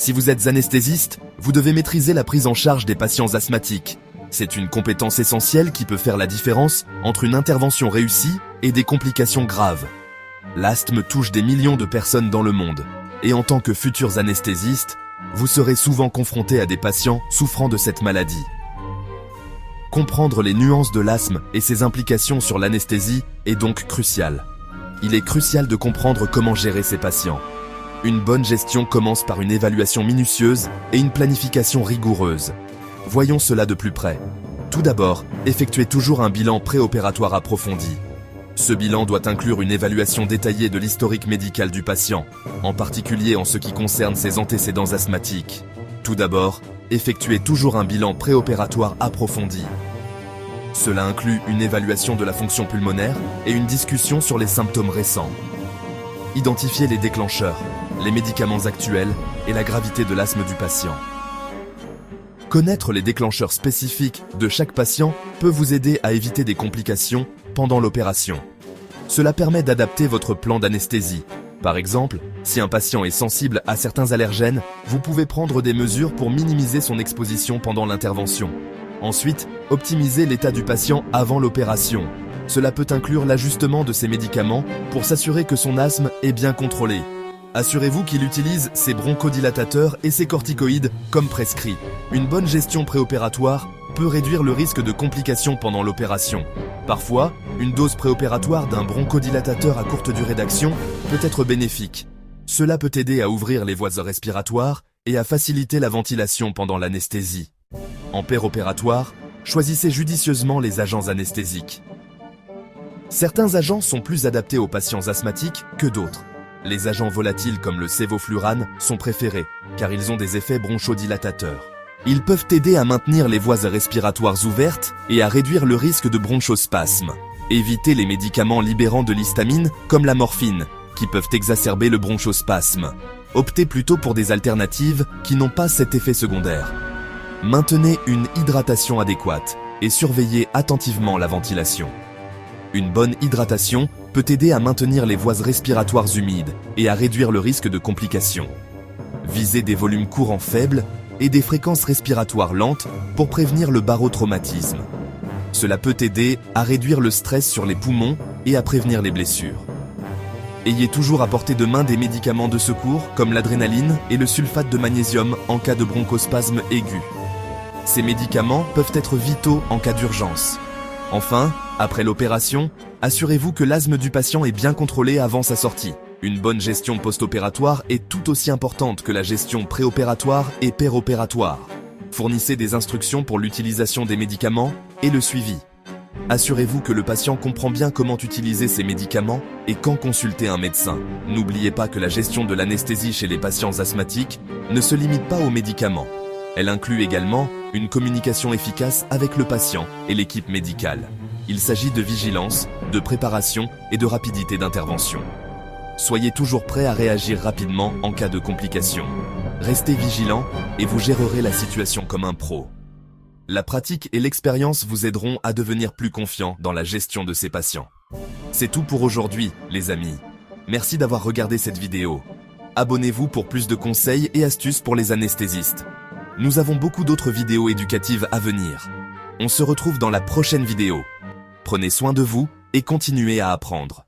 Si vous êtes anesthésiste, vous devez maîtriser la prise en charge des patients asthmatiques. C'est une compétence essentielle qui peut faire la différence entre une intervention réussie et des complications graves. L'asthme touche des millions de personnes dans le monde, et en tant que futurs anesthésistes, vous serez souvent confrontés à des patients souffrant de cette maladie. Comprendre les nuances de l'asthme et ses implications sur l'anesthésie est donc crucial. Il est crucial de comprendre comment gérer ces patients. Une bonne gestion commence par une évaluation minutieuse et une planification rigoureuse. Voyons cela de plus près. Tout d'abord, effectuez toujours un bilan préopératoire approfondi. Ce bilan doit inclure une évaluation détaillée de l'historique médical du patient, en particulier en ce qui concerne ses antécédents asthmatiques. Tout d'abord, effectuez toujours un bilan préopératoire approfondi. Cela inclut une évaluation de la fonction pulmonaire et une discussion sur les symptômes récents. Identifiez les déclencheurs, les médicaments actuels et la gravité de l'asthme du patient. Connaître les déclencheurs spécifiques de chaque patient peut vous aider à éviter des complications pendant l'opération. Cela permet d'adapter votre plan d'anesthésie. Par exemple, si un patient est sensible à certains allergènes, vous pouvez prendre des mesures pour minimiser son exposition pendant l'intervention. Ensuite, optimisez l'état du patient avant l'opération. Cela peut inclure l'ajustement de ses médicaments pour s'assurer que son asthme est bien contrôlé. Assurez-vous qu'il utilise ses bronchodilatateurs et ses corticoïdes comme prescrit. Une bonne gestion préopératoire peut réduire le risque de complications pendant l'opération. Parfois, une dose préopératoire d'un bronchodilatateur à courte durée d'action peut être bénéfique. Cela peut aider à ouvrir les voies respiratoires et à faciliter la ventilation pendant l'anesthésie. En péropératoire, choisissez judicieusement les agents anesthésiques. Certains agents sont plus adaptés aux patients asthmatiques que d'autres. Les agents volatiles comme le sévoflurane sont préférés, car ils ont des effets bronchodilatateurs. Ils peuvent aider à maintenir les voies respiratoires ouvertes et à réduire le risque de bronchospasme. Évitez les médicaments libérant de l'histamine, comme la morphine, qui peuvent exacerber le bronchospasme. Optez plutôt pour des alternatives qui n'ont pas cet effet secondaire. Maintenez une hydratation adéquate et surveillez attentivement la ventilation. Une bonne hydratation peut aider à maintenir les voies respiratoires humides et à réduire le risque de complications. Visez des volumes courants faibles et des fréquences respiratoires lentes pour prévenir le barotraumatisme. Cela peut aider à réduire le stress sur les poumons et à prévenir les blessures. Ayez toujours à portée de main des médicaments de secours comme l'adrénaline et le sulfate de magnésium en cas de bronchospasme aigu. Ces médicaments peuvent être vitaux en cas d'urgence. Enfin, après l'opération, assurez-vous que l'asthme du patient est bien contrôlé avant sa sortie. Une bonne gestion post-opératoire est tout aussi importante que la gestion préopératoire et péropératoire. Fournissez des instructions pour l'utilisation des médicaments et le suivi. Assurez-vous que le patient comprend bien comment utiliser ces médicaments et quand consulter un médecin. N'oubliez pas que la gestion de l'anesthésie chez les patients asthmatiques ne se limite pas aux médicaments. Elle inclut également une communication efficace avec le patient et l'équipe médicale. Il s'agit de vigilance, de préparation et de rapidité d'intervention. Soyez toujours prêt à réagir rapidement en cas de complications. Restez vigilant et vous gérerez la situation comme un pro. La pratique et l'expérience vous aideront à devenir plus confiant dans la gestion de ces patients. C'est tout pour aujourd'hui, les amis. Merci d'avoir regardé cette vidéo. Abonnez-vous pour plus de conseils et astuces pour les anesthésistes. Nous avons beaucoup d'autres vidéos éducatives à venir. On se retrouve dans la prochaine vidéo. Prenez soin de vous et continuez à apprendre.